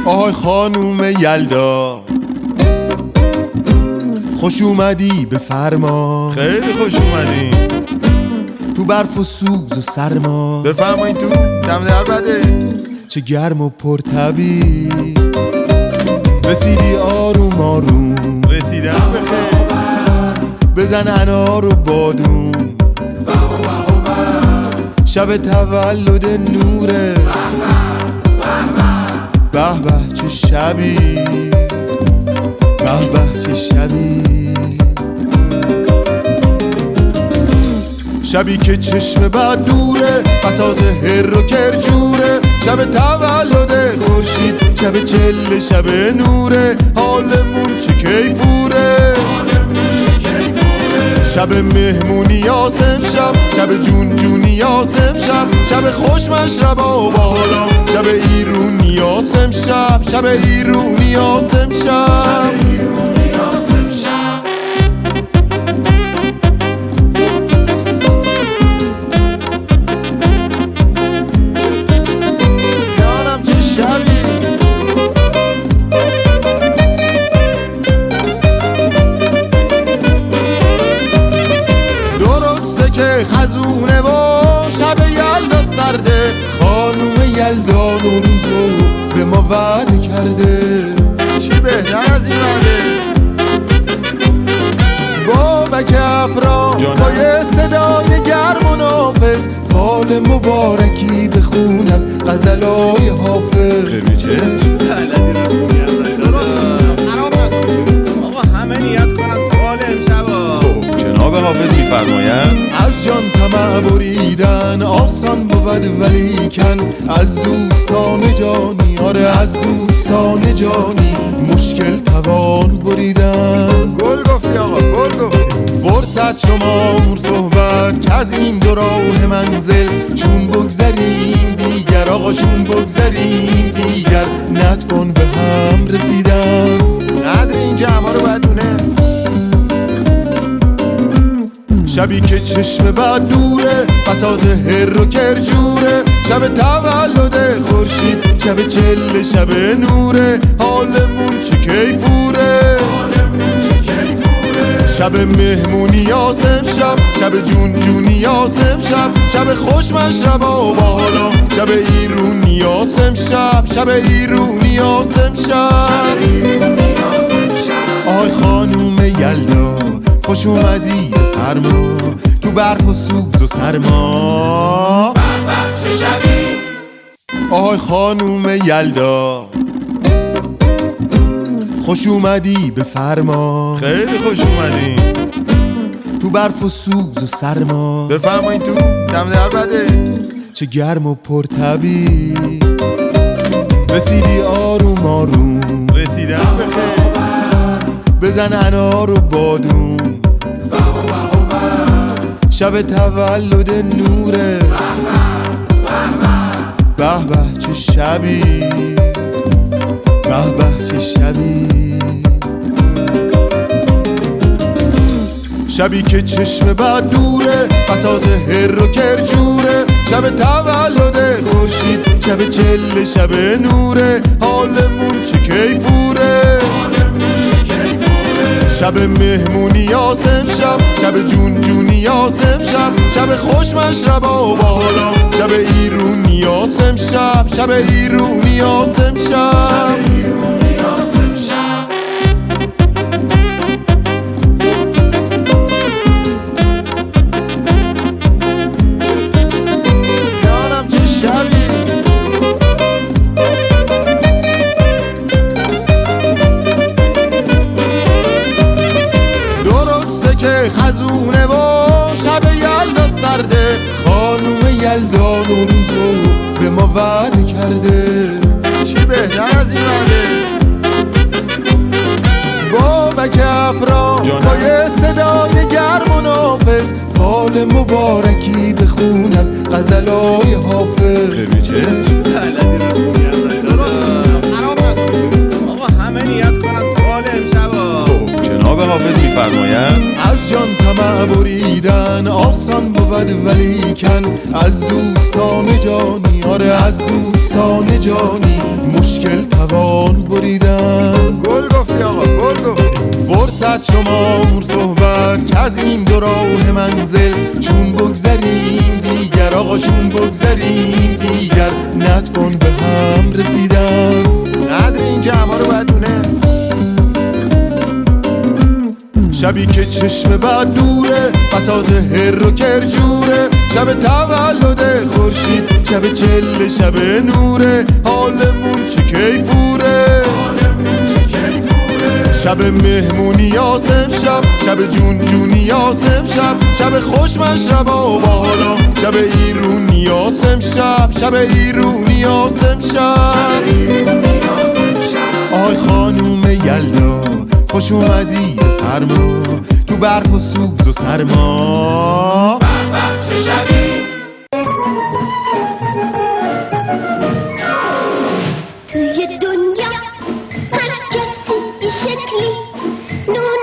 آهای خانوم یلدا، خوش اومدی به فرما. خیلی خوش اومدی تو برف و سوز و سرما. بفرمایید تو دم در بده. چه گرم و پرطبی، رسیدی آروم آروم. رسیدم بخیر. بزن انار و بادوم. شب تولد نوره. به به چه شبی، به به چه شبی. شبی که چشم بد دوره، بساط هر و کرجوره. شب تولد خورشید، شب چله، شب نوره. حالمون چه کیفوره، شب مهمونی یاسم شب، شب جون جونی یاسم شب. شب خوش مشربا بالا، شب ایرونی یاسم شب، شب ایرونی یاسم شب. جانم چه شبی. درسته که خزونه و شب یلدا سرده. خانوم یلدا نوروزو به ما وعده کرده. چی بهتر از این وعده؟ بابک افرا با یه صدای گرم و نافذ، فال مبارکی بخون از غزلای حافظ. خیلی چه؟ آقا همه نیت کنن فال امشبا. خب جناب حافظ میفرمایند از جان طمع بریدن آسان بود ولیکن، از دوستان جانی، آره از دوستان جانی، مشکل توان بریدن. گل گفتی آقا، گل گفتی. فرصت شمار صحبت که از این دو راه منزل، چون بگذریم دیگر آقا، چون بگذریم دیگر، نتوان به هم رسیدن. قدر این جمعه رو باید دونست. شبی که چشم بد دوره، بساط هر و کرجوره. شب تولد خورشید، شب چله، شب نوره. حالمون چه کیفوره، شب مهمونی یاسم شب، شب جون جونی یاسم شب. شب خوش مشربا بالا، شب ایرونی یاسم شب، شب ایرونی یاسم شب. آهای خانوم یلدا، خوش اومدی به فرما. تو برف و سوز و سرما. چه شبی. آهای خانوم یلدا، خوش اومدی به فرما. خیلی خوش اومدی. تو برف و سوز و سرما. بفرمایید تو دم در بده. چه گرم و پرطبی، رسیدی آروم آروم. رسیدم بخیر. بزن انار و بادوم. شب تولد نوره. به به چه شبی، به به چه شبی. شبی که چشم بد دوره، بساط هر و کرجوره. شب تولد خورشید، شب چله، شب نوره. حالمون چه کیفوره، شب مهمونی یاسم شب، شب جون جونی یاسم شب. شب خوش مشربا بالا، شب ایرونی یاسم شب، شب ایرونی یاسم شب. جانم چه شبی. درسته که خزونه و شب یلدا سرده. خانوم یلدا نوروزو به ما وعده کرده. چی بهتر از این وعده؟ بابک افرا با یه صدای گرم و نافذ، فال مبارکی بخون از غزلای حافظ. خیلی چه؟ آقا همه نیت کنن فال امشبا. خب جناب حافظ میفرمایند از جان طمع بریدن آسان بود ولیکن، از دوستان جانی، آره از دوستان جانی، مشکل توان منزل چون بگذریم دیگر آقا چون بگذریم دیگر نتوان به هم رسیدن قدر این جمع رو باید دونست شبی که چشم بد دوره بساط هر و کرجوره شب تولد خورشید شب چله شب نوره حالمون چه کیفوره شب مهمونی یاسم شب جون جونی یاسم شب خوش مشربا با حالا شب ایرونی یاسم شب ایرونی یاسم آی خانوم یلدا خوش اومدی بفرما تو برف و سوز و سرما چه شبی توی دنیا هر کسی یه شکلی نور